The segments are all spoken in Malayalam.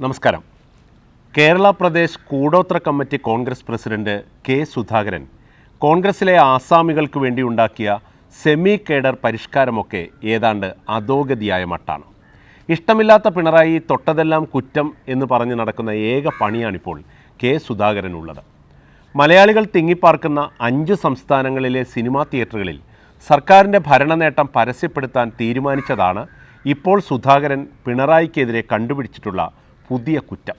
നമസ്കാരം. കേരള പ്രദേശ് കൂടോത്ര committee Congress president K Sudhakaran കോൺഗ്രസിലെ ആസാമികൾക്ക് വേണ്ടി ഉണ്ടാക്കിയ സെമി കേഡർ പരിഷ്കാരമൊക്കെ ഏതാണ്ട് അധോഗതിയായ മട്ടാണ്. ഇഷ്ടമില്ലാത്ത പിണറായി തൊട്ടതെല്ലാം കുറ്റം എന്ന് പറഞ്ഞ് നടക്കുന്ന ഏക പണിയാണിപ്പോൾ കെ സുധാകരനുള്ളത്. മലയാളികൾ തിങ്ങിപ്പാർക്കുന്ന 5 സംസ്ഥാനങ്ങളിലെ സിനിമാ തിയേറ്ററുകളിൽ സർക്കാരിൻ്റെ ഭരണനേട്ടം പരസ്യപ്പെടുത്താൻ തീരുമാനിച്ചതാണ് ഇപ്പോൾ സുധാകരൻ പിണറായിക്കെതിരെ കണ്ടുപിടിച്ചിട്ടുള്ള പുതിയ കുറ്റം.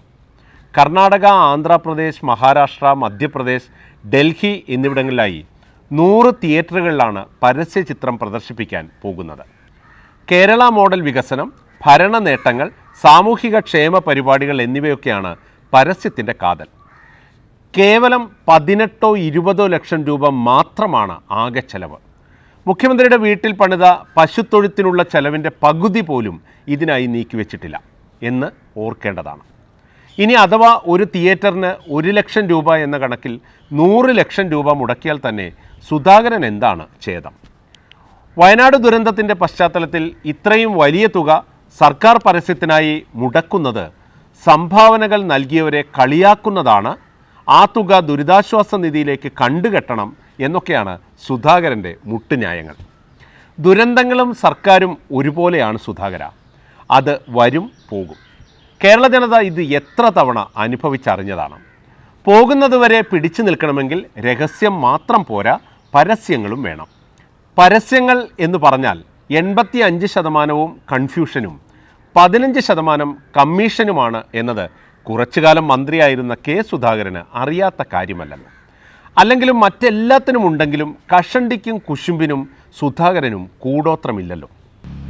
കർണാടക, ആന്ധ്രാപ്രദേശ്, മഹാരാഷ്ട്ര, മധ്യപ്രദേശ്, ഡൽഹി എന്നിവിടങ്ങളിലായി 100 തിയേറ്ററുകളിലാണ് പരസ്യ ചിത്രം പ്രദർശിപ്പിക്കാൻ പോകുന്നത്. കേരള മോഡൽ വികസനം, ഭരണ നേട്ടങ്ങൾ, സാമൂഹിക ക്ഷേമ പരിപാടികൾ എന്നിവയൊക്കെയാണ് പരസ്യത്തിൻ്റെ കാതൽ. കേവലം 18-20 ലക്ഷം രൂപ മാത്രമാണ് ആകെ ചെലവ്. മുഖ്യമന്ത്രിയുടെ വീട്ടിൽ പണിത പശുത്തൊഴുത്തിനുള്ള ചെലവിൻ്റെ പകുതി പോലും ഇതിനായി നീക്കിവെച്ചിട്ടില്ല എന്ന് ഓർക്കേണ്ടതാണ്. ഇനി അഥവാ ഒരു തിയേറ്ററിന് 1 ലക്ഷം രൂപ എന്ന കണക്കിൽ 100 ലക്ഷം രൂപ മുടക്കിയാൽ തന്നെ സുധാകരൻ എന്താണ് ഛേദം? വയനാട് ദുരന്തത്തിൻ്റെ പശ്ചാത്തലത്തിൽ ഇത്രയും വലിയ തുക സർക്കാർ പരസ്യത്തിനായി മുടക്കുന്നത് സംഭാവനകൾ നൽകിയവരെ കളിയാക്കുന്നതാണ്. ആ തുക ദുരിതാശ്വാസ നിധിയിലേക്ക് കണ്ടുകെട്ടണം എന്നൊക്കെയാണ് സുധാകരൻ്റെ മുട്ടുന്യായങ്ങൾ. ദുരന്തങ്ങളും സർക്കാരും ഒരുപോലെയാണ് സുധാകര. അത് വരും പോകും. കേരള ജനത ഇത് എത്ര തവണ അനുഭവിച്ചറിഞ്ഞതാണ്. പോകുന്നതുവരെ പിടിച്ചു നിൽക്കണമെങ്കിൽ രഹസ്യം മാത്രം പോരാ, പരസ്യങ്ങളും വേണം. പരസ്യങ്ങൾ എന്ന് പറഞ്ഞാൽ 85% കൺഫ്യൂഷനും 15% കമ്മീഷനുമാണ് എന്നത് കുറച്ചുകാലം മന്ത്രിയായിരുന്ന കെ സുധാകരന് അറിയാത്ത കാര്യമല്ലല്ലോ. അല്ലെങ്കിലും മറ്റെല്ലാത്തിനും ഉണ്ടെങ്കിലും കഷണ്ടിക്കും കുശുമ്പിനും സുധാകരനും കൂടോത്രമില്ലല്ലോ.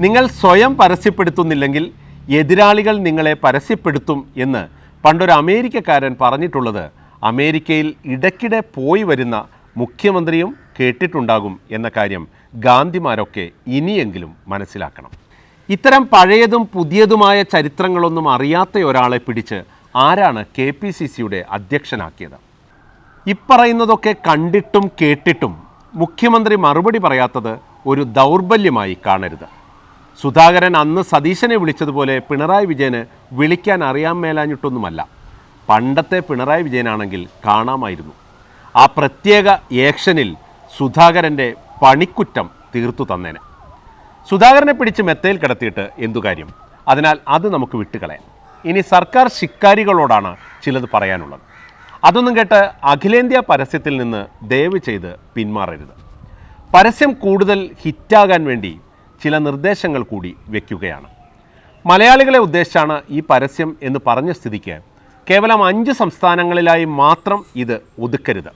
നിങ്ങൾ സ്വയം പരസ്യപ്പെടുത്തുന്നില്ലെങ്കിൽ എതിരാളികൾ നിങ്ങളെ പരസ്യപ്പെടുത്തും എന്ന് പണ്ടൊരു അമേരിക്കക്കാരൻ പറഞ്ഞിട്ടുള്ളത് അമേരിക്കയിൽ ഇടയ്ക്കിടെ പോയി വരുന്ന മുഖ്യമന്ത്രിയും കേട്ടിട്ടുണ്ടാകും എന്ന കാര്യം ഗാന്ധിമാരൊക്കെ ഇനിയെങ്കിലും മനസ്സിലാക്കണം. ഇത്തരം പഴയതും പുതിയതുമായ ചരിത്രങ്ങളൊന്നും അറിയാത്ത ഒരാളെ പിടിച്ച് ആരാണ് KPCCയുടെ അധ്യക്ഷനാക്കിയത്? ഇപ്പറയുന്നതൊക്കെ കണ്ടിട്ടും കേട്ടിട്ടും മുഖ്യമന്ത്രി മറുപടി പറയാത്തത് ഒരു ദൗർബല്യമായി കാണരുത്. സുധാകരൻ അന്ന് സതീശനെ വിളിച്ചതുപോലെ പിണറായി വിജയന് വിളിക്കാൻ അറിയാൻ മേലാഞ്ഞിട്ടൊന്നുമല്ല. പണ്ടത്തെ പിണറായി വിജയനാണെങ്കിൽ കാണാമായിരുന്നു. ആ പ്രത്യേക ഏക്ഷനിൽ സുധാകരൻ്റെ പണിക്കുറ്റം തീർത്തു തന്നേനെ. സുധാകരനെ പിടിച്ച് മെത്തയിൽ കിടത്തിയിട്ട് എന്തു കാര്യം? അതിനാൽ അത് നമുക്ക് വിട്ടുകളയാം. ഇനി സർക്കാർ ശിക്കാരികളോടാണ് ചിലത് പറയാനുള്ളത്. അതൊന്നും കേട്ട് അഖിലേന്ത്യാ പരസ്യത്തിൽ നിന്ന് ദയവ് ചെയ്ത് പിന്മാറരുത്. പരസ്യം കൂടുതൽ ഹിറ്റാകാൻ വേണ്ടി ചില നിർദ്ദേശങ്ങൾ കൂടി വയ്ക്കുകയാണ്. മലയാളികളെ ഉദ്ദേശിച്ചാണ് ഈ പരസ്യം എന്ന് പറഞ്ഞ സ്ഥിതിക്ക് കേവലം 5 സംസ്ഥാനങ്ങളിലായി മാത്രം ഇത് ഒതുക്കരുത്.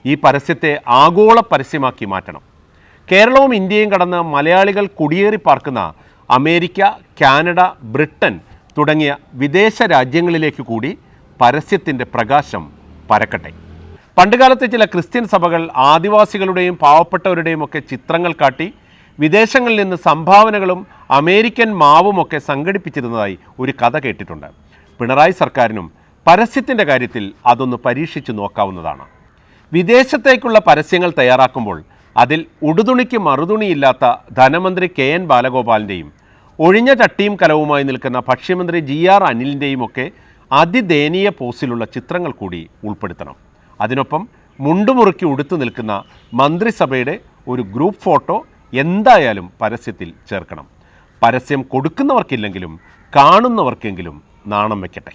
ഈ പരസ്യത്തെ ആഗോള പരസ്യമാക്കി മാറ്റണം. കേരളവും ഇന്ത്യയും കടന്ന് മലയാളികൾ കുടിയേറി പാർക്കുന്ന അമേരിക്ക, കാനഡ, ബ്രിട്ടൻ തുടങ്ങിയ വിദേശ രാജ്യങ്ങളിലേക്ക് കൂടി പരസ്യത്തിൻ്റെ പ്രകാശം പരക്കട്ടെ. പണ്ടുകാലത്ത് ചില ക്രിസ്ത്യൻ സഭകൾ ആദിവാസികളുടെയും പാവപ്പെട്ടവരുടെയും ഒക്കെ ചിത്രങ്ങൾ കാട്ടി വിദേശങ്ങളിൽ നിന്ന് സംഭാവനകളും അമേരിക്കൻ മാവുമൊക്കെ സംഘടിപ്പിച്ചിരുന്നതായി ഒരു കഥ കേട്ടിട്ടുണ്ട്. പിണറായി സർക്കാരിനും പരസ്യത്തിൻ്റെ കാര്യത്തിൽ അതൊന്ന് പരീക്ഷിച്ചു നോക്കാവുന്നതാണ്. വിദേശത്തേക്കുള്ള പരസ്യങ്ങൾ തയ്യാറാക്കുമ്പോൾ അതിൽ ഉടുതുണിക്ക് മറുതുണിയില്ലാത്ത ധനമന്ത്രി KN ബാലഗോപാലിൻ്റെയും ഒഴിഞ്ഞ ചട്ടിയും കലവുമായി നിൽക്കുന്ന ഭക്ഷ്യമന്ത്രി GR അനിലിൻ്റെയും ഒക്കെ അതിദയനീയ പോസിലുള്ള ചിത്രങ്ങൾ കൂടി ഉൾപ്പെടുത്തണം. അതിനൊപ്പം മുണ്ടുമുറുക്കി ഉടുത്തു നിൽക്കുന്ന മന്ത്രിസഭയുടെ ഒരു ഗ്രൂപ്പ് ഫോട്ടോ എന്തായാലും പരസ്യത്തിൽ ചേർക്കണം. പരസ്യം കൊടുക്കുന്നവർക്കില്ലെങ്കിലും കാണുന്നവർക്കെങ്കിലും നാണം വയ്ക്കട്ടെ.